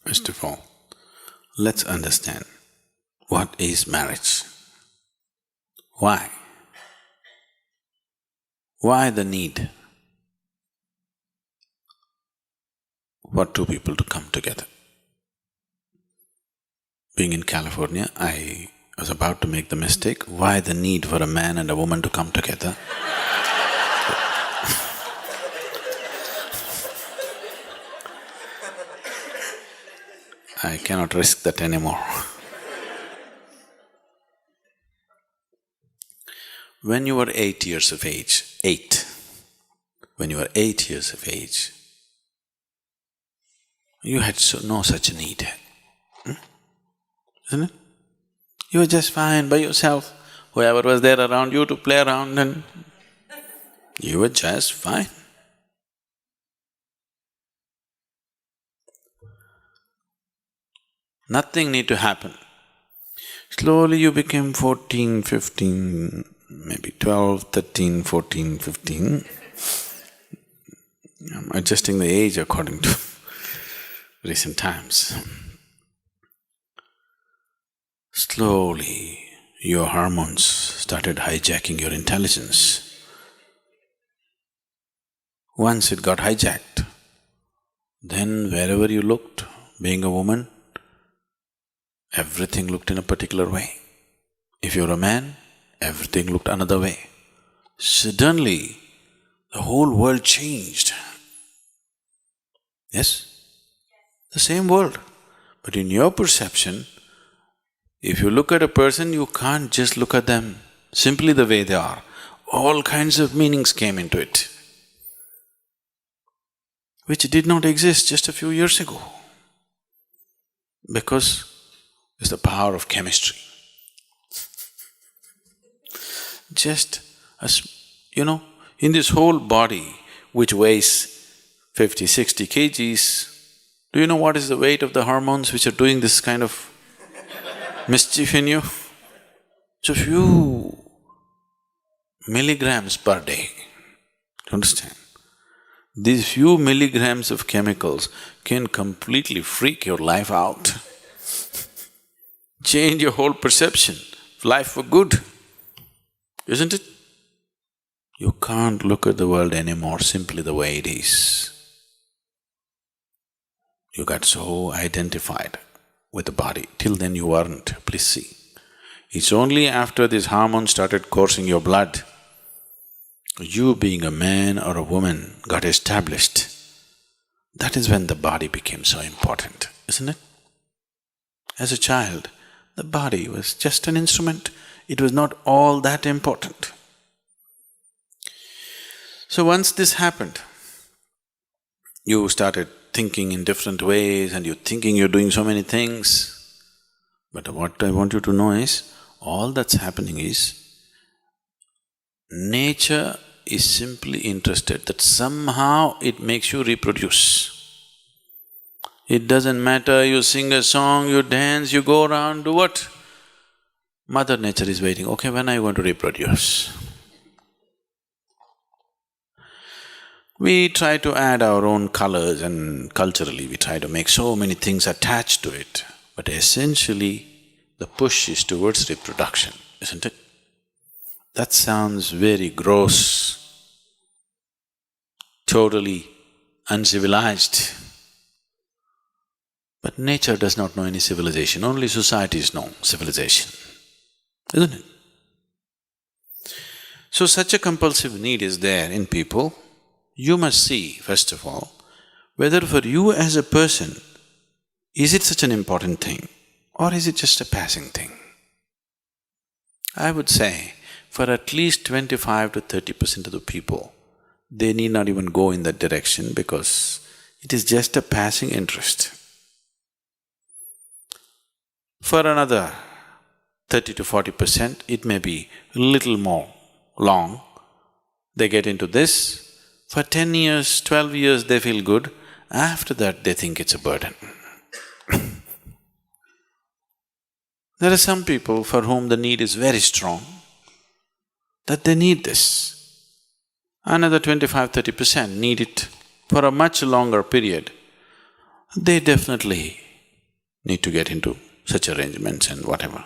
First of all, let's understand what is marriage. Why? Why the need for two people to come together? Being in California, I was about to make the mistake, why the need for a man and a woman to come together? I cannot risk that anymore. When you were 8 years of age, when you were 8 years of age, you had no such need, isn't it? You were just fine by yourself, whoever was there around you to play around and you were just fine. Nothing need to happen. Slowly you became 14, 15, maybe 12, 13, 14, 15. I'm adjusting the age according to recent times. Slowly your hormones started hijacking your intelligence. Once it got hijacked, then wherever you looked, being a woman, everything looked in a particular way. If you're a man, everything looked another way. Suddenly, the whole world changed. Yes? The same world. But in your perception, if you look at a person, you can't just look at them simply the way they are. All kinds of meanings came into it, which did not exist just a few years ago. Because it's the power of chemistry. Just as, in this whole body which weighs 50, 60 kgs, do you know what is the weight of the hormones which are doing this kind of mischief in you? It's a few milligrams per day. Do you understand? These few milligrams of chemicals can completely freak your life out, change your whole perception of life for good, isn't it? You can't look at the world anymore simply the way it is. You got so identified with the body, till then you weren't, please see. It's only after these hormones started coursing your blood, you being a man or a woman got established. That is when the body became so important, isn't it? As a child, the body was just an instrument, it was not all that important. So once this happened, you started thinking in different ways and you're thinking you're doing so many things. But what I want you to know is, all that's happening is, nature is simply interested that somehow it makes you reproduce. It doesn't matter, you sing a song, you dance, you go around, do what? Mother Nature is waiting, okay, when are you going to reproduce? We try to add our own colors and culturally we try to make so many things attached to it, but essentially the push is towards reproduction, isn't it? That sounds very gross, totally uncivilized. But nature does not know any civilization, only societies know civilization, isn't it? So such a compulsive need is there in people. You must see, first of all, whether for you as a person, is it such an important thing or is it just a passing thing? I would say, for at least 25 to 30% of the people, they need not even go in that direction because it is just a passing interest. For another 30 to 40%, it may be a little more long, they get into this. For 10 years, 12 years they feel good, after that they think it's a burden. There are some people for whom the need is very strong, that they need this. Another 25–30% need it for a much longer period. They definitely need to get into such arrangements and whatever.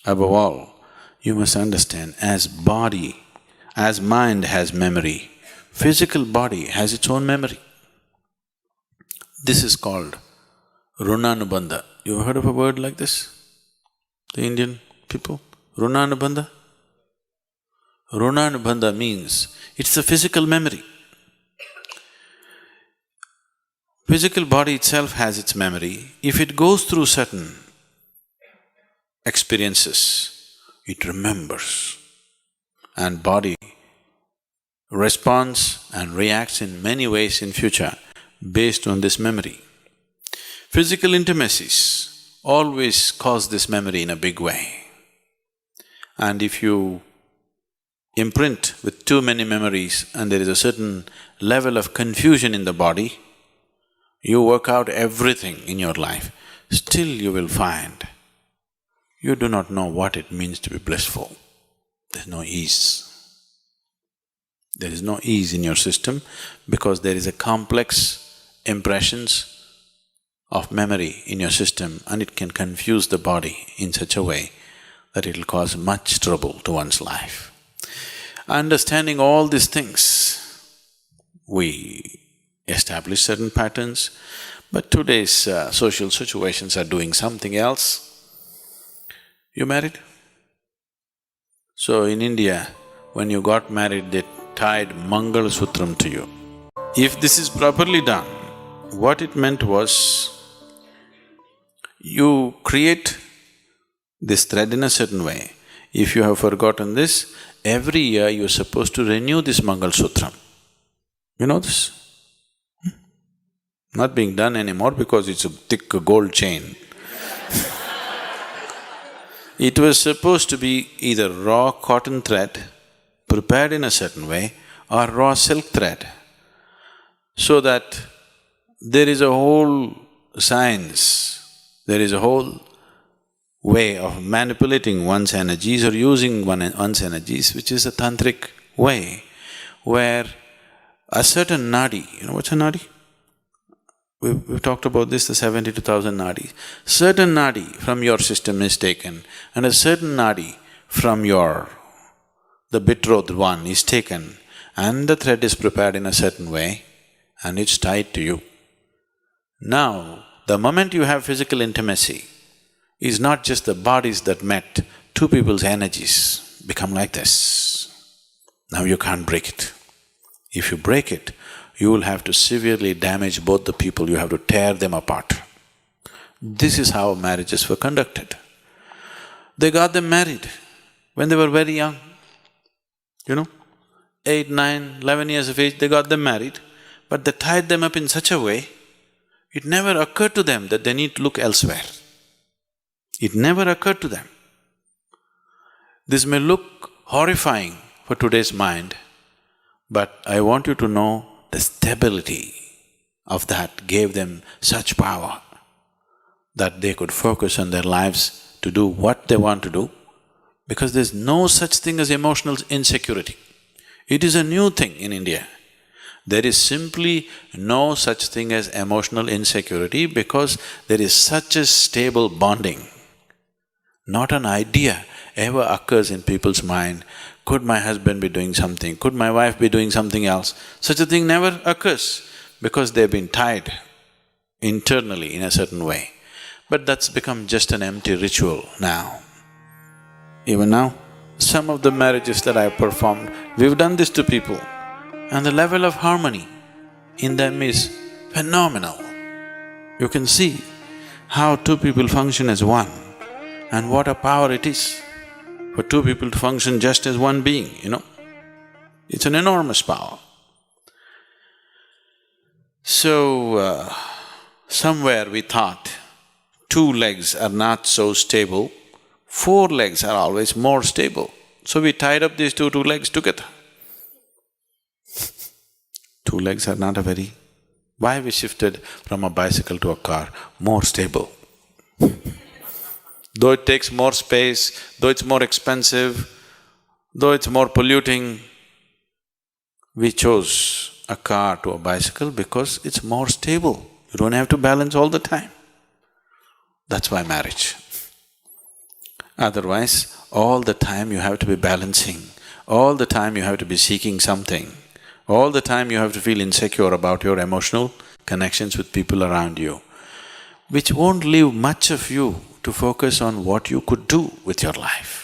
Above all, you must understand, as mind has memory, physical body has its own memory. This is called runanubandha. You ever heard of a word like this? The Indian people? Runanubandha? Runanubandha means it's the physical memory. Physical body itself has its memory. If it goes through certain experiences, it remembers. And body responds and reacts in many ways in future based on this memory. Physical intimacies always cause this memory in a big way. And if you imprint with too many memories and there is a certain level of confusion in the body, you work out everything in your life, still you will find you do not know what it means to be blissful. There's no ease. There is no ease in your system because there is a complex impressions of memory in your system and it can confuse the body in such a way that it'll cause much trouble to one's life. Understanding all these things, we establish certain patterns, but today's social situations are doing something else. You married? So in India, when you got married, they tied Mangal Sutra to you. If this is properly done, what it meant was, you create this thread in a certain way. If you have forgotten this, every year you're supposed to renew this Mangal Sutra. You know this? Not being done anymore because it's a thick gold chain. It was supposed to be either raw cotton thread prepared in a certain way or raw silk thread, so that there is a whole science, there is a whole way of manipulating one's energies or using one's energies, which is a tantric way, where a certain nadi, you know what's a nadi? We've talked about this, the 72,000 nadis. Certain nadi from your system is taken and a certain nadi from the betrothed one is taken and the thread is prepared in a certain way and it's tied to you. Now, the moment you have physical intimacy, is not just the bodies that met, two people's energies become like this. Now you can't break it. If you break it, you will have to severely damage both the people, you have to tear them apart. This is how marriages were conducted. They got them married when they were very young, 8, 9, 11 years of age, they got them married, but they tied them up in such a way, it never occurred to them that they need to look elsewhere. It never occurred to them. This may look horrifying for today's mind, but I want you to know the stability of that gave them such power that they could focus on their lives to do what they want to do, because there's no such thing as emotional insecurity. It is a new thing in India. There is simply no such thing as emotional insecurity because there is such a stable bonding. Not an idea ever occurs in people's mind, could my husband be doing something, could my wife be doing something else? Such a thing never occurs because they've been tied internally in a certain way. But that's become just an empty ritual now. Even now, some of the marriages that I've performed, we've done this to people and the level of harmony in them is phenomenal. You can see how two people function as one and what a power it is for two people to function just as one being, It's an enormous power. So, somewhere we thought two legs are not so stable, four legs are always more stable. So we tied up these two legs together. Two legs are not a very… Why we shifted from a bicycle to a car? More stable. Though it takes more space, though it's more expensive, though it's more polluting, we chose a car to a bicycle because it's more stable. You don't have to balance all the time. That's why marriage. Otherwise, all the time you have to be balancing, all the time you have to be seeking something, all the time you have to feel insecure about your emotional connections with people around you, which won't leave much of you to focus on what you could do with your life.